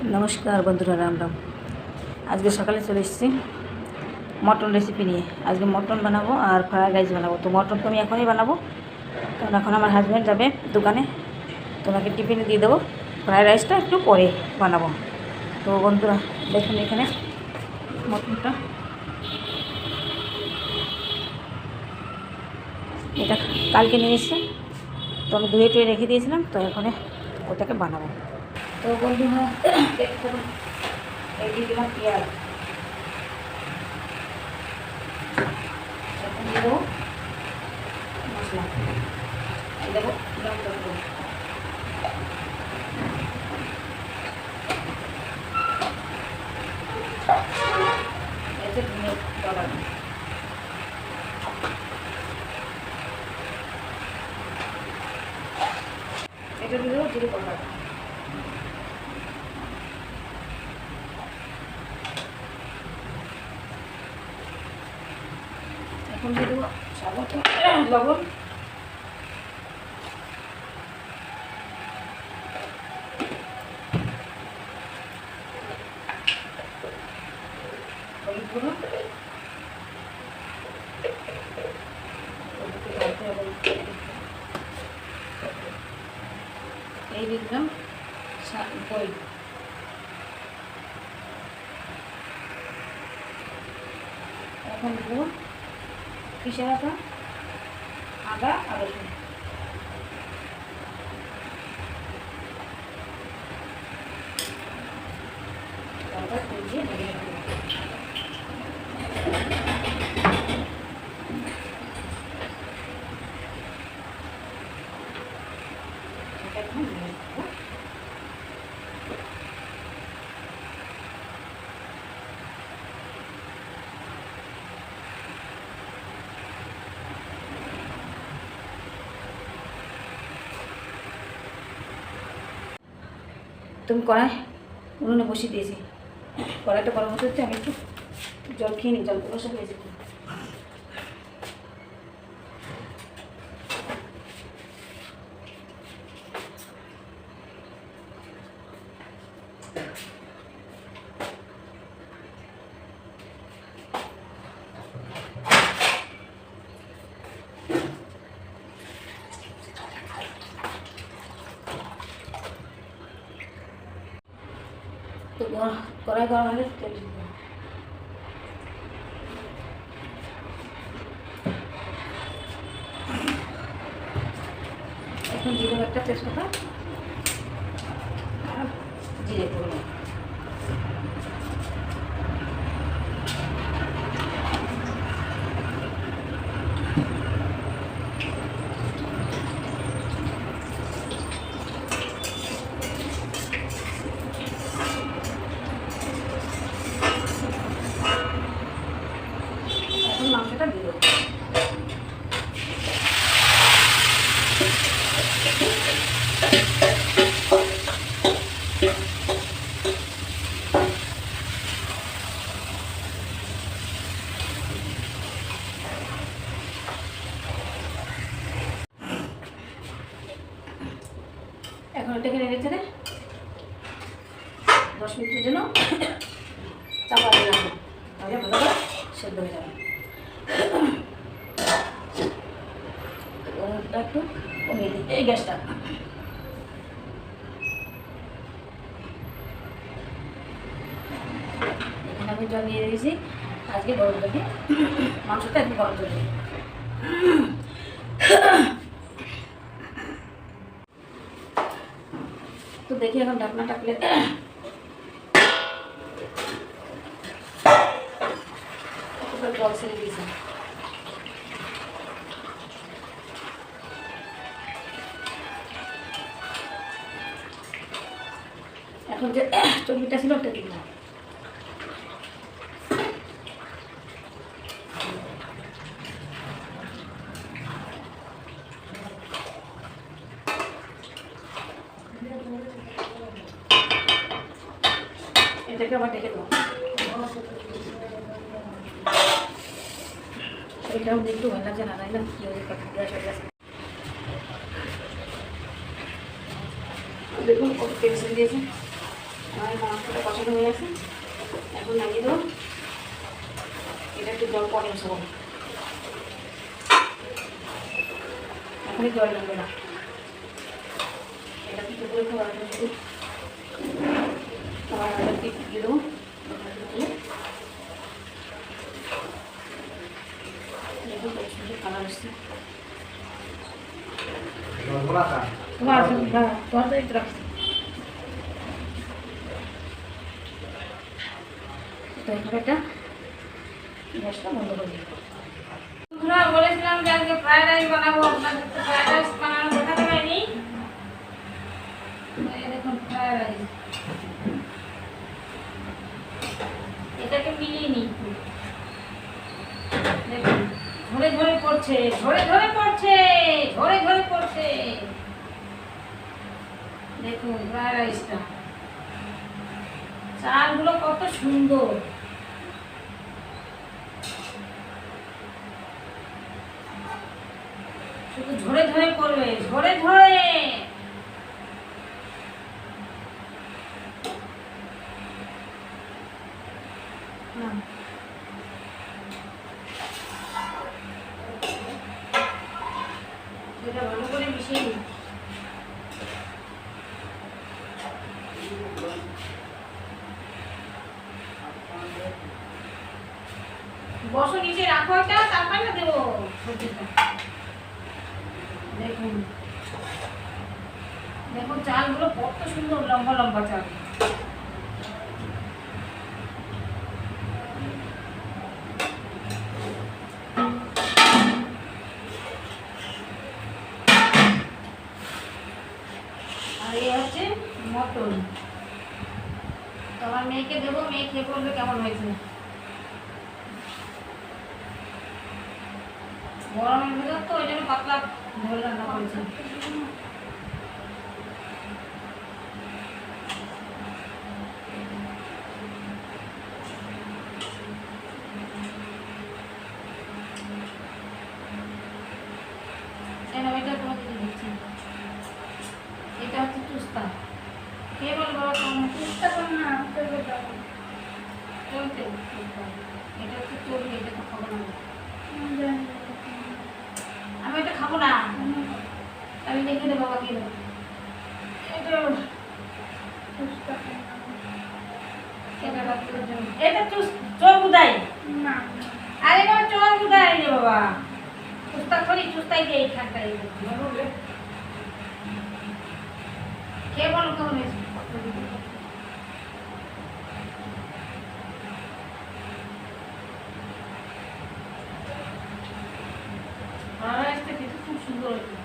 নমস্কার বন্ধুরা, রাম রাম। আজকে সকালে চলে এসেছি মটন রেসিপি নিয়ে। আজকে মটন বানাবো আর ফ্রায়েড রাইস বানাবো। তো মটন তো আমি এখনই বানাবো, কারণ এখন আমার হাজব্যান্ড যাবে দোকানে, তোমাকে টিফিনে দিয়ে দেবো। ফ্রায়েড রাইসটা একটু পরে বানাবো। তো বন্ধুরা দেখুন, এখানে মটনটা, এটা কালকে নিয়ে এসছে, তো আমি ধুয়ে টুয়ে রেখে দিয়েছিলাম, তো এখন ওটাকে বানাবো। তো বন্ধুরা দেখতে এই দিয়ে দিলাম পেঁয়াজ, এখন দিয়ে দেবো মশলা, এই দেবো লঙ্কা গুঁড়ো, এতে ধনে পাতা, এটা দিয়ে দেবো জিরে পাতা, এখন দিয়ে দেবো স্বাদ লবণ, হলুদ গুঁড়ো, এই দিয়ে দিলাম দই, এখন দেবো পিষে রাখা আদা আর রসুন, দিয়ে ঢেকে রাখবো। তুমি কড়াই উনুনে বসিয়ে দিয়েছি, কড়াইটা গরম হচ্ছে, আমি একটু জল খেয়ে নিই, জল বসে পেয়েছি। তো কড়াই গরম হলে তেল দিব, এখন দিয়ে দেবো একটা তেজপাতা আর জিরে ফোড়ন, এখন মাংসটা দিয়ে দেবো। এখন এটাকে নেড়ে চেড়ে 10 মিনিটের জন্য চাপা দিয়ে রাখবো, তাহলে ভালো করে সেদ্ধ হয়ে যাবে। একটু কমিয়ে দিই এই গ্যাসটা। এখানে আমি জল দিয়ে দিয়েছি, আজকে গরম জল দিয়ে মাংসটা একটু গরম জল দিই। তো দেখি এখন ঢাকনাটা খুলে জল ছেড়ে দিয়েছি। এখন যে চর্বিটা ছিল ওটা দিলাম, এটাকে আবার ডেকে দেবো। এটাও দেখতে ভালো লাগছে না, তাই না? কি হয়ে গেছে, দেখুন কত টেনশন দিয়েছে। আমার মাংসটা পছন্দ হয়ে গেছে, এখন নামিয়ে দেবো। এটা একটু জল পরে বসাবো, এখনই জল লাগবে না। এটা পিঠে করে খাবার শুধু খাবার দিয়ে দেবো। দেখুন কত সুন্দর কালার আসছে। বলেছিলাম যে আজকে ফ্রাইড রাইস বানাবো, আপনাদের তো ফ্রাইড রাইস বানানো দেখাতে পারিনি। দেখুন ফ্রাইড রাইস, এটাকে মিলিয়ে নিই। দেখুন ঝরে ঝরে পড়ছে, ঝরে ঝরে পড়ছে, ঝরে ঝরে পড়ছে। দেখুন ফ্রাইড রাইসটা, চালগুলো কত সুন্দর। শুধু ঝরে ঝরে পড়বে, ঝরে ঝরে। এটা ভালো করে মিশিয়ে নিই। বসো নিচে রাখো, এটা তারপরে না দেবো সবজিটা। দেখুন দেখুন চালগুলো কত সুন্দর লম্বা লম্বা চাল। আর এই হচ্ছে মটন। তো আমার মেয়েকে দেবো, মেয়ে খেয়ে বলবে কেমন হয়েছে। গরমের ভিতর তো ওই জন্য পাতলা ঝোল রান্না করেছি। এটা তোমাকে দিচ্ছি, এটা হচ্ছে তুস্তা। কে বল বাবা কেমন তুস্তা করো না, চলতে এটা হচ্ছে চলবে, এটা তো খাবো না আমি, এটা খাবো না আমি। দেখে দে বাবা কি এটা চোর বুদাই না। আরে বাবা চোর বুদাই রে বাবা, চুস্তা করি চুস্তাই দিয়ে ঠান্ডাই কে বলো কেমন হয়েছে। খুব সুন্দর হয়েছে।